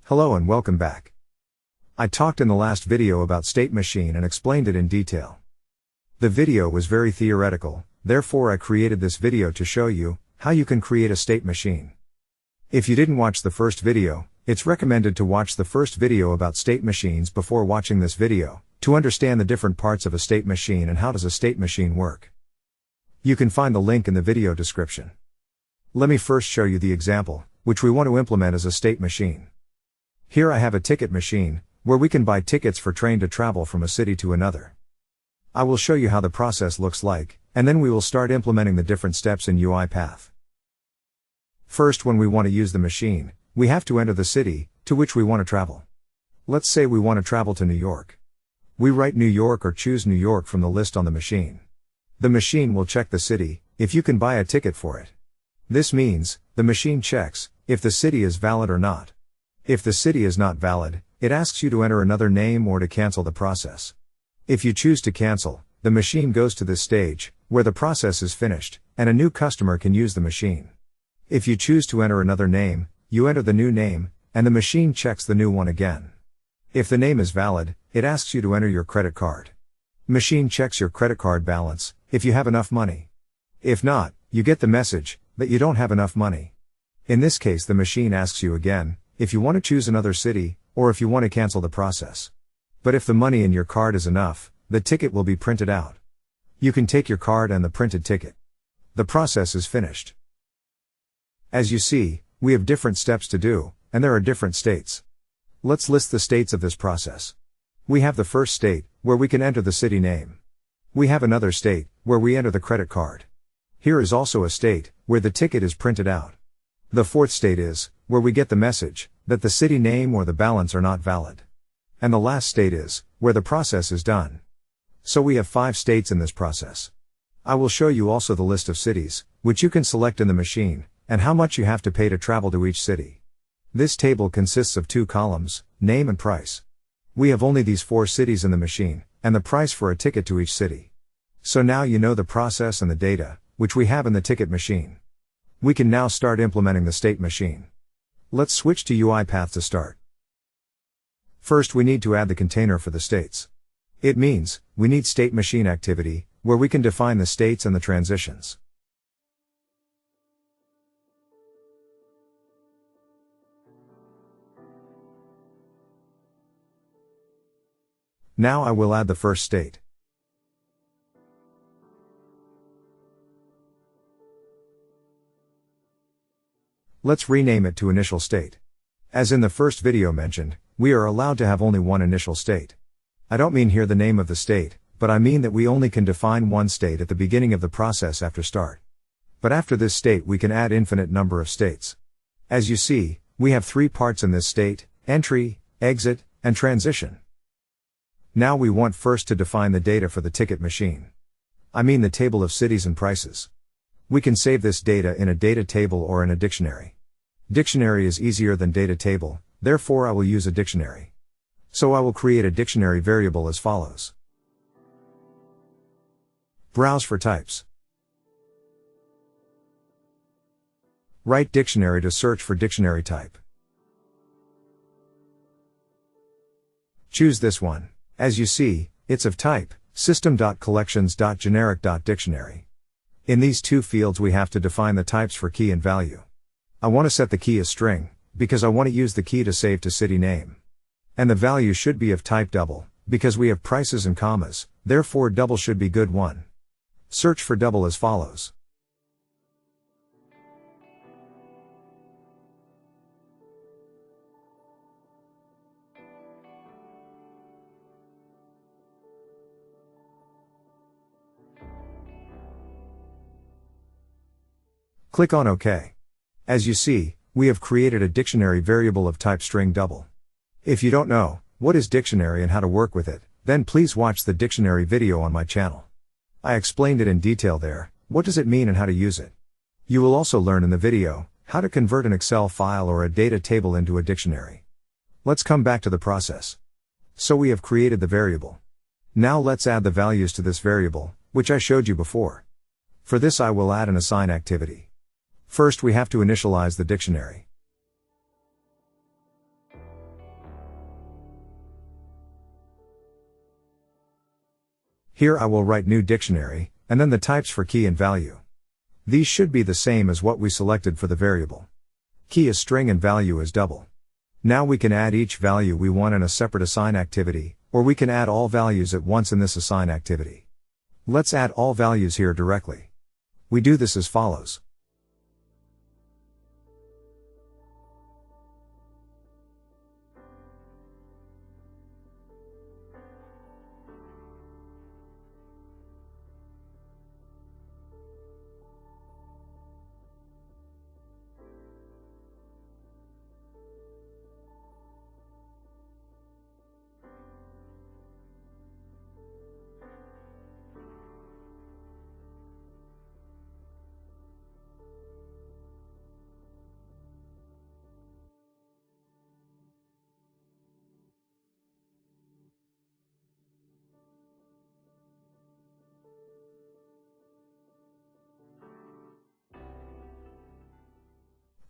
Hello and welcome back. I talked in the last video about state machine and explained it in detail. The video was very theoretical, therefore I created this video to show you how you can create a state machine. If you didn't watch the first video, it's recommended to watch the first video about state machines before watching this video, to understand the different parts of a state machine and how does a state machine work. You can find the link in the video description. Let me first show you the example, which we want to implement as a state machine. Here I have a ticket machine, where we can buy tickets for train to travel from a city to another. I will show you how the process looks like, and then we will start implementing the different steps in UiPath. First, when we want to use the machine, we have to enter the city to which we want to travel. Let's say we want to travel to New York. We write New York or choose New York from the list on the machine. The machine will check the city, if you can buy a ticket for it. This means, the machine checks if the city is valid or not. If the city is not valid, it asks you to enter another name or to cancel the process. If you choose to cancel, the machine goes to this stage, where the process is finished, and a new customer can use the machine. If you choose to enter another name, you enter the new name, and the machine checks the new one again. If the name is valid, it asks you to enter your credit card. Machine checks your credit card balance, if you have enough money. If not, you get the message that you don't have enough money. In this case, the machine asks you again, if you want to choose another city, or if you want to cancel the process. But if the money in your card is enough, the ticket will be printed out. You can take your card and the printed ticket. The process is finished. As you see, we have different steps to do, and there are different states. Let's list the states of this process. We have the first state, where we can enter the city name. We have another state, where we enter the credit card. Here is also a state, where the ticket is printed out. The fourth state is, where we get the message, that the city name or the balance are not valid. And the last state is, where the process is done. So we have 5 states in this process. I will show you also the list of cities, which you can select in the machine, and how much you have to pay to travel to each city. This table consists of 2 columns, name and price. We have only these 4 cities in the machine, and the price for a ticket to each city. So now you know the process and the data, which we have in the ticket machine. We can now start implementing the state machine. Let's switch to UiPath to start. First, we need to add the container for the states. It means, we need state machine activity, where we can define the states and the transitions. Now I will add the first state. Let's rename it to initial state. As in the first video mentioned, we are allowed to have only one initial state. I don't mean here the name of the state, but I mean that we only can define one state at the beginning of the process after start. But after this state we can add infinite number of states. As you see, we have 3 parts in this state: entry, exit, and transition. Now we want first to define the data for the ticket machine. I mean the table of cities and prices. We can save this data in a data table or in a dictionary. Dictionary is easier than data table, therefore I will use a dictionary. So I will create a dictionary variable as follows. Browse for types. Write dictionary to search for dictionary type. Choose this one. As you see, it's of type system.collections.generic.dictionary. In these 2 fields we have to define the types for key and value. I want to set the key as string, because I want to use the key to save to city name. And the value should be of type double, because we have prices and commas, therefore double should be good 1. Search for double as follows. Click on OK. As you see, we have created a dictionary variable of type string double. If you don't know what is dictionary and how to work with it, then please watch the dictionary video on my channel. I explained it in detail there, what does it mean and how to use it. You will also learn in the video how to convert an Excel file or a data table into a dictionary. Let's come back to the process. So we have created the variable. Now let's add the values to this variable, which I showed you before. For this I will add an assign activity. First we have to initialize the dictionary. Here I will write new dictionary, and then the types for key and value. These should be the same as what we selected for the variable. Key is string and value is double. Now we can add each value we want in a separate assign activity, or we can add all values at once in this assign activity. Let's add all values here directly. We do this as follows.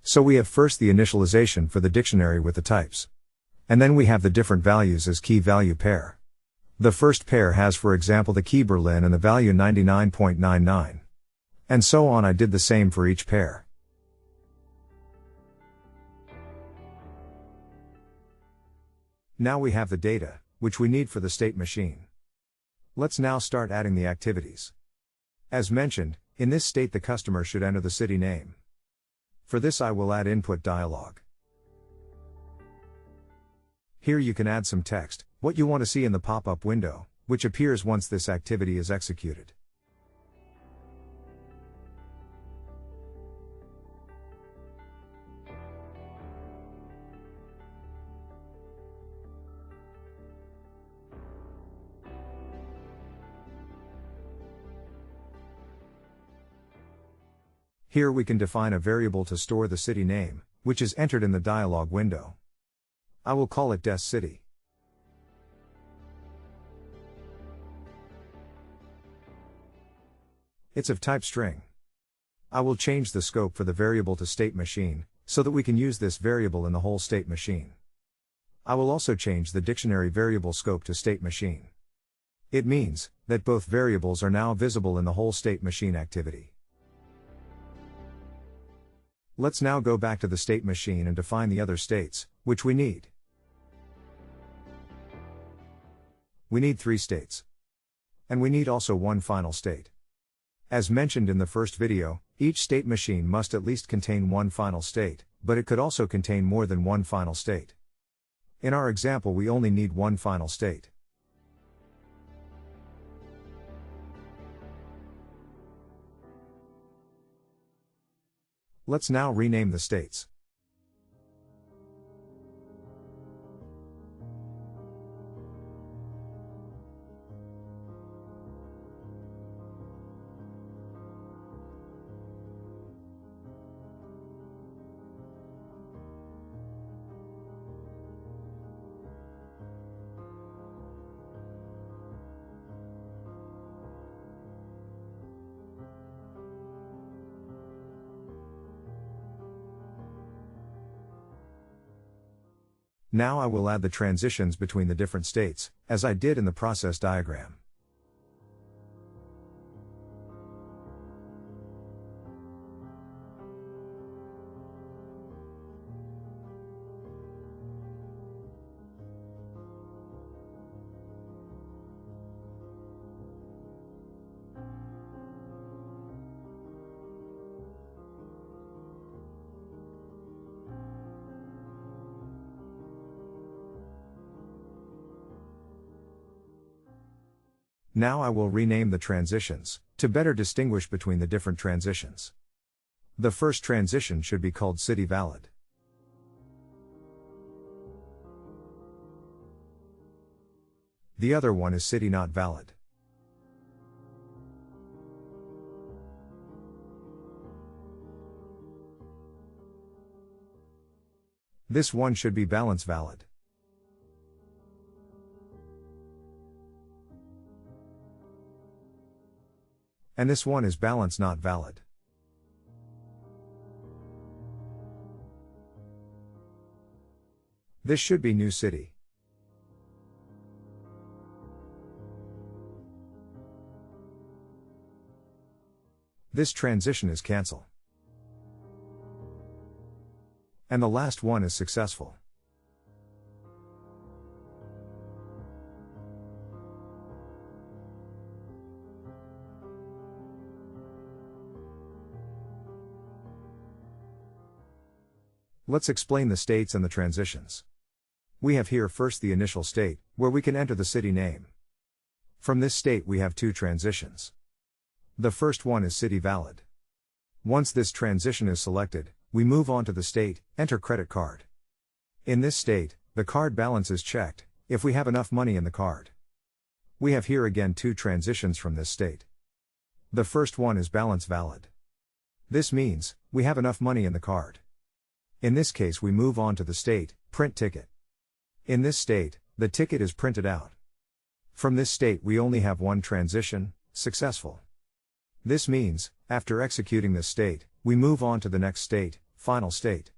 So we have first the initialization for the dictionary with the types. And then we have the different values as key value pair. The first pair has, for example, the key Berlin and the value 99.99. And so on. I did the same for each pair. Now we have the data, which we need for the state machine. Let's now start adding the activities. As mentioned, in this state the customer should enter the city name. For this I will add input dialog. Here you can add some text, what you want to see in the pop-up window, which appears once this activity is executed. Here we can define a variable to store the city name, which is entered in the dialog window. I will call it DestCity. It's of type string. I will change the scope for the variable to state machine, so that we can use this variable in the whole state machine. I will also change the dictionary variable scope to state machine. It means that both variables are now visible in the whole state machine activity. Let's now go back to the state machine and define the other states, which we need. We need 3 states. And we need also one final state. As mentioned in the first video, each state machine must at least contain one final state, but it could also contain more than one final state. In our example, we only need one final state. Let's now rename the states. Now I will add the transitions between the different states, as I did in the process diagram. Now I will rename the transitions, to better distinguish between the different transitions. The first transition should be called City Valid. The other one is City Not Valid. This one should be Balance Valid. And this one is Balance Not Valid. This should be New City. This transition is cancel. And the last one is successful. Let's explain the states and the transitions. We have here first the initial state, where we can enter the city name. From this state we have two transitions. The first one is city valid. Once this transition is selected, we move on to the state, enter credit card. In this state, the card balance is checked, if we have enough money in the card. We have here again two transitions from this state. The first one is balance valid. This means, we have enough money in the card. In this case we move on to the state, print ticket. In this state, the ticket is printed out. From this state we only have one transition, successful. This means, after executing this state, we move on to the next state, final state.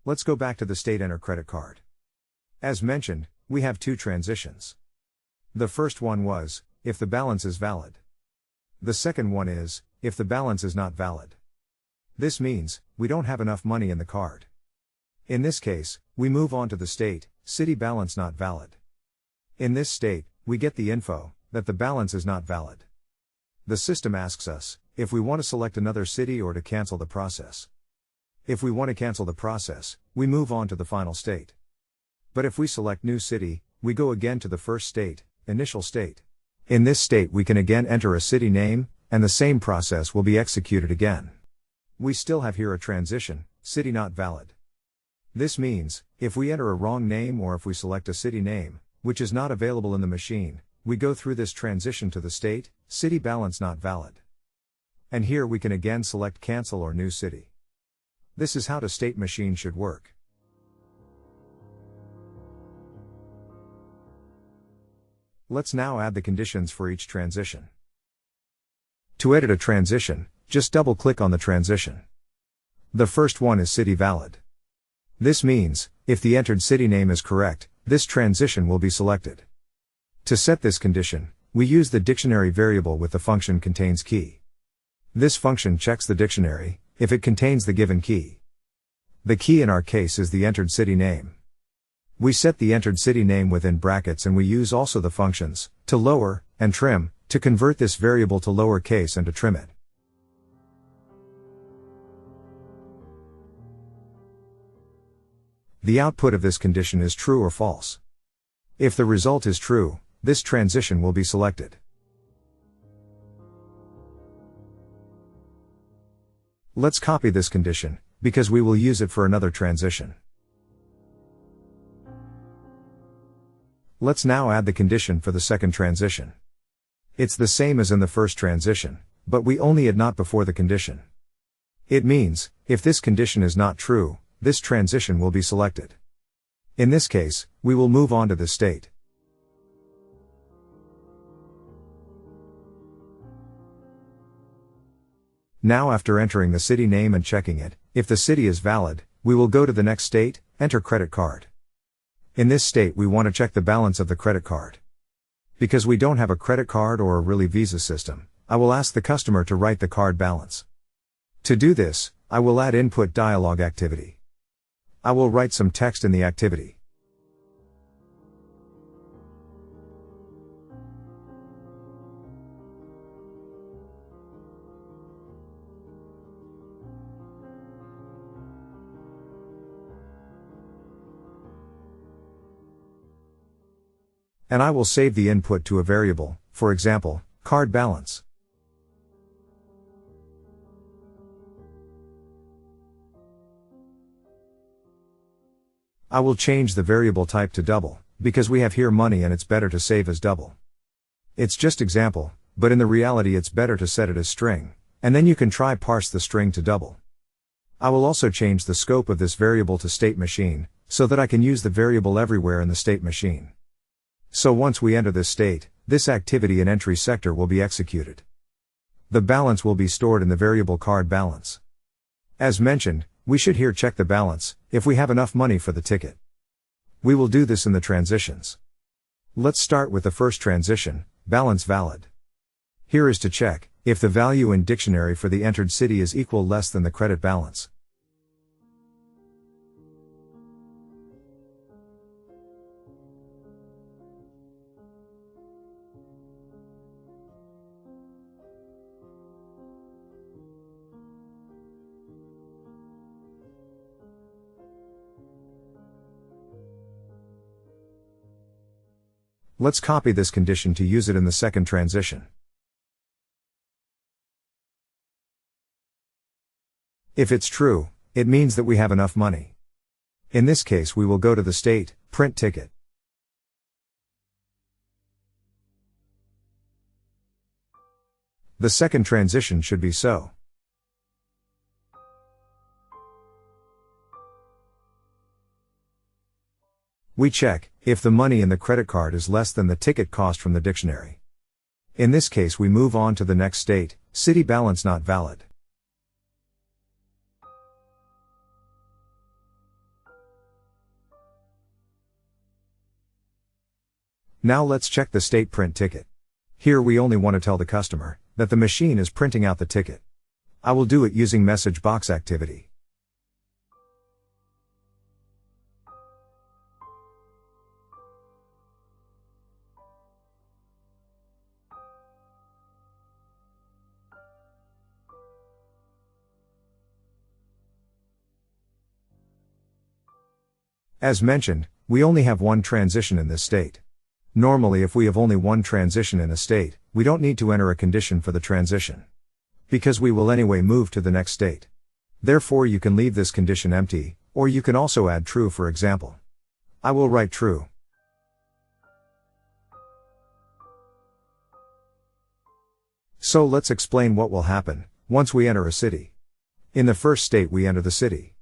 Let's go back to the state enter credit card. As mentioned, we have two transitions. The first one was, if the balance is valid. The second one is, if the balance is not valid. This means, we don't have enough money in the card. In this case, we move on to the state, city balance not valid. In this state, we get the info, that the balance is not valid. The system asks us, if we want to select another city or to cancel the process. If we want to cancel the process, we move on to the final state. But if we select new city, we go again to the first state, initial state. In this state we can again enter a city name, and the same process will be executed again. We still have here a transition, city not valid. This means, if we enter a wrong name or if we select a city name, which is not available in the machine, we go through this transition to the state, city balance not valid. And here we can again select cancel or new city. This is how the state machine should work. Let's now add the conditions for each transition. To edit a transition, just double-click on the transition. The first one is city valid. This means, if the entered city name is correct, this transition will be selected. To set this condition, we use the dictionary variable with the function _ContainsKey. This function checks the dictionary, if it contains the given key. The key in our case is the entered city name. We set the entered city name within brackets and we use also the functions, _ToLower and _Trim, to convert this variable to lowercase and to trim it. The output of this condition is true or false. If the result is true, this transition will be selected. Let's copy this condition, because we will use it for another transition. Let's now add the condition for the second transition. It's the same as in the first transition, but we only add not before the condition. It means, if this condition is not true, this transition will be selected. In this case, we will move on to this state. Now after entering the city name and checking it, if the city is valid, we will go to the next state, enter credit card. In this state we want to check the balance of the credit card. Because we don't have a credit card or a really Visa system, I will ask the customer to write the card balance. To do this, I will add input dialog activity. I will write some text in the activity. And I will save the input to a variable, for example, card balance. I will change the variable type to double, because we have here money and it's better to save as double. It's just example, but in the reality it's better to set it as string, and then you can try parse the string to double. I will also change the scope of this variable to state machine, so that I can use the variable everywhere in the state machine. So once we enter this state, this activity in entry sector will be executed. The balance will be stored in the variable card balance. As mentioned, we should here check the balance, if we have enough money for the ticket. We will do this in the transitions. Let's start with the first transition, balance valid. Here is to check, if the value in dictionary for the entered city is equal less than the credit balance. Let's copy this condition to use it in the second transition. If it's true, it means that we have enough money. In this case, we will go to the state, print ticket. The second transition should be so. We check if the money in the credit card is less than the ticket cost from the dictionary. In this case, we move on to the next state, city balance not valid. Now let's check the state print ticket. Here we only want to tell the customer that the machine is printing out the ticket. I will do it using message box activity. As mentioned, we only have one transition in this state. Normally, if we have only one transition in a state, we don't need to enter a condition for the transition, because we will anyway move to the next state. Therefore, you can leave this condition empty, or you can also add true, for example. I will write true. So let's explain what will happen once we enter a city. In the first state, we enter the city.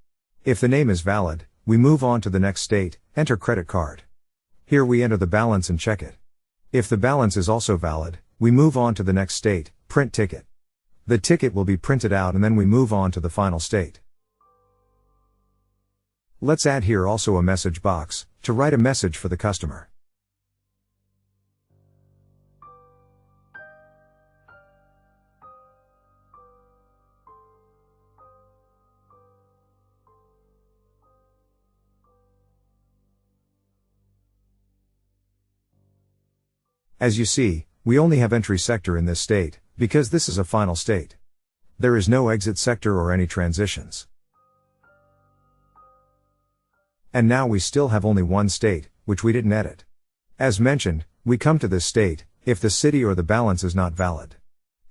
If the name is valid, we move on to the next state, enter credit card. Here we enter the balance and check it. If the balance is also valid, we move on to the next state, print ticket. The ticket will be printed out and then we move on to the final state. Let's add here also a message box, to write a message for the customer. As you see, we only have entry sector in this state, because this is a final state. There is no exit sector or any transitions. And now we still have only one state, which we didn't edit. As mentioned, we come to this state, if the city or the balance is not valid.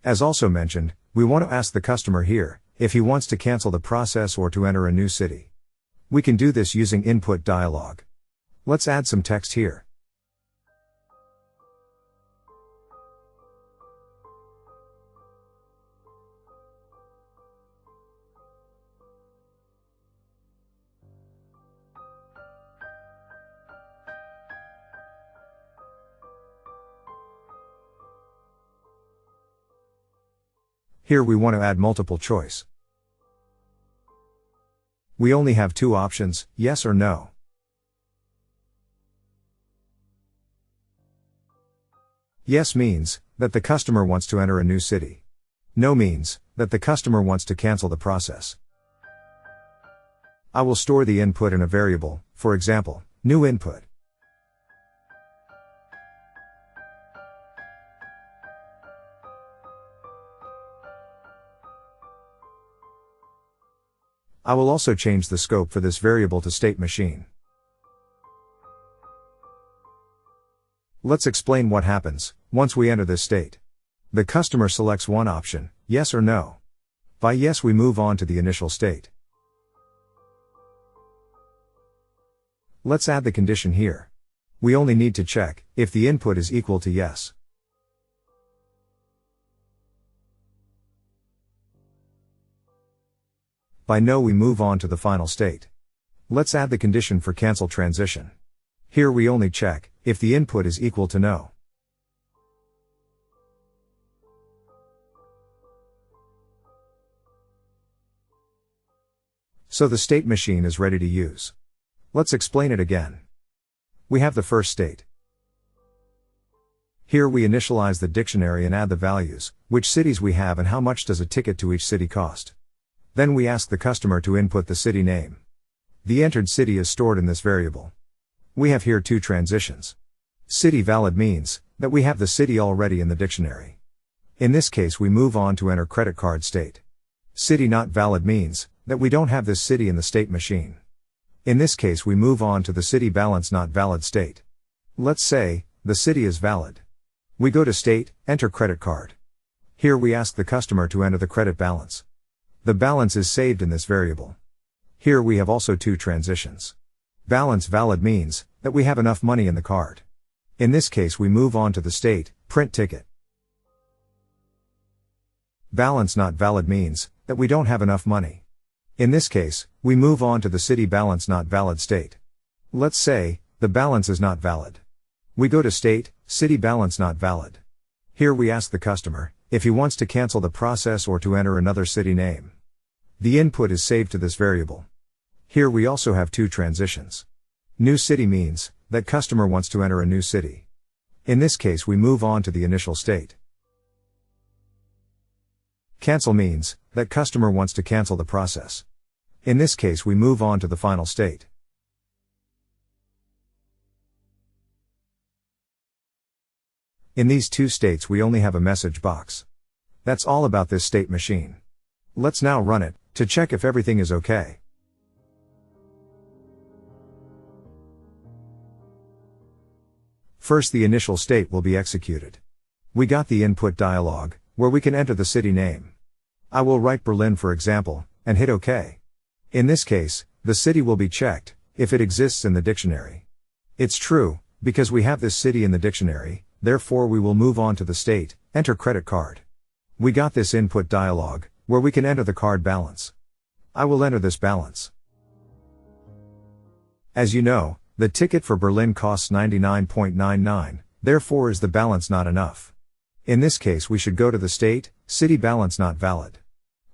As also mentioned, we want to ask the customer here, if he wants to cancel the process or to enter a new city. We can do this using input dialog. Let's add some text here. Here we want to add multiple choice. We only have two options, yes or no. Yes means that the customer wants to enter a new city. No means that the customer wants to cancel the process. I will store the input in a variable, for example, new input. I will also change the scope for this variable to state machine. Let's explain what happens once we enter this state. The customer selects one option, yes or no. By yes, we move on to the initial state. Let's add the condition here. We only need to check if the input is equal to yes. By no, we move on to the final state. Let's add the condition for cancel transition. Here we only check if the input is equal to no. So the state machine is ready to use. Let's explain it again. We have the first state. Here we initialize the dictionary and add the values, which cities we have and how much does a ticket to each city cost. Then we ask the customer to input the city name. The entered city is stored in this variable. We have here two transitions. City valid means that we have the city already in the dictionary. In this case we move on to enter credit card state. City not valid means that we don't have this city in the state machine. In this case we move on to the city balance not valid state. Let's say the city is valid. We go to state, enter credit card. Here we ask the customer to enter the credit balance. The balance is saved in this variable. Here we have also two transitions. Balance valid means that we have enough money in the card. In this case we move on to the state, print ticket. Balance not valid means that we don't have enough money. In this case, we move on to the city balance not valid state. Let's say the balance is not valid. We go to state, city balance not valid. Here we ask the customer if he wants to cancel the process or to enter another city name. The input is saved to this variable. Here we also have two transitions. New city means that customer wants to enter a new city. In this case we move on to the initial state. Cancel means that customer wants to cancel the process. In this case we move on to the final state. In these two states we only have a message box. That's all about this state machine. Let's now run it to check if everything is okay. First the initial state will be executed. We got the input dialog, where we can enter the city name. I will write Berlin for example, and hit OK. In this case, the city will be checked, if it exists in the dictionary. It's true, because we have this city in the dictionary, therefore we will move on to the state, enter credit card. We got this input dialog, where we can enter the card balance. I will enter this balance. As you know, the ticket for Berlin costs 99.99, therefore is the balance not enough. In this case we should go to the state, city balance not valid.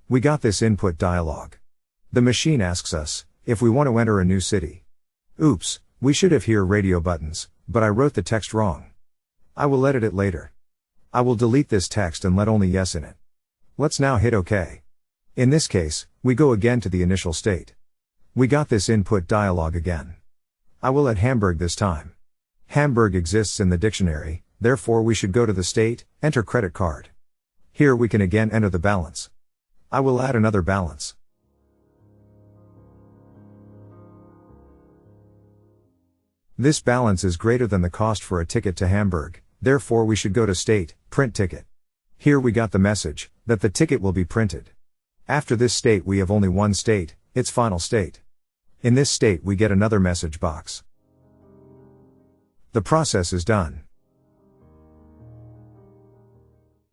We got this input dialog. The machine asks us if we want to enter a new city. Oops, we should have here radio buttons, but I wrote the text wrong. I will edit it later. I will delete this text and let only yes in it. Let's now hit OK. In this case, we go again to the initial state. We got this input dialog again. I will add Hamburg this time. Hamburg exists in the dictionary, therefore we should go to the state, enter credit card. Here we can again enter the balance. I will add another balance. This balance is greater than the cost for a ticket to Hamburg, therefore we should go to state, print ticket. Here we got the message that the ticket will be printed. After this state we have only one state, its final state. In this state we get another message box. The process is done.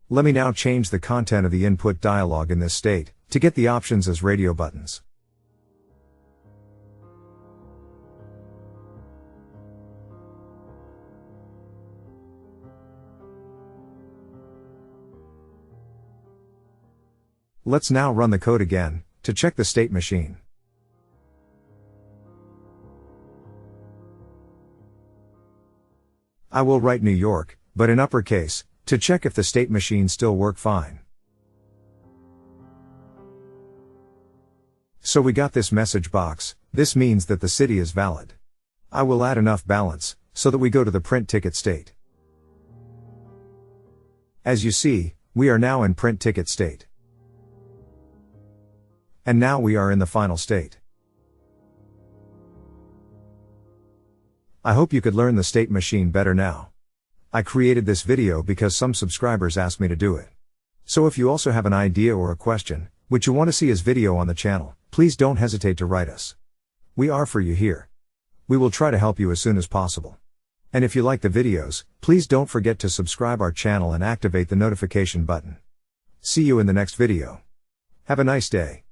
Let me now change the content of the input dialog in this state, to get the options as radio buttons. Let's now run the code again, to check the state machine. I will write New York, but in uppercase, to check if the state machine still work fine. So we got this message box, this means that the city is valid. I will add enough balance, so that we go to the print ticket state. As you see, we are now in print ticket state. And now we are in the final state. I hope you could learn the state machine better now. I created this video because some subscribers asked me to do it. So if you also have an idea or a question, which you want to see as video on the channel, please don't hesitate to write us. We are for you here. We will try to help you as soon as possible. And if you like the videos, please don't forget to subscribe our channel and activate the notification button. See you in the next video. Have a nice day.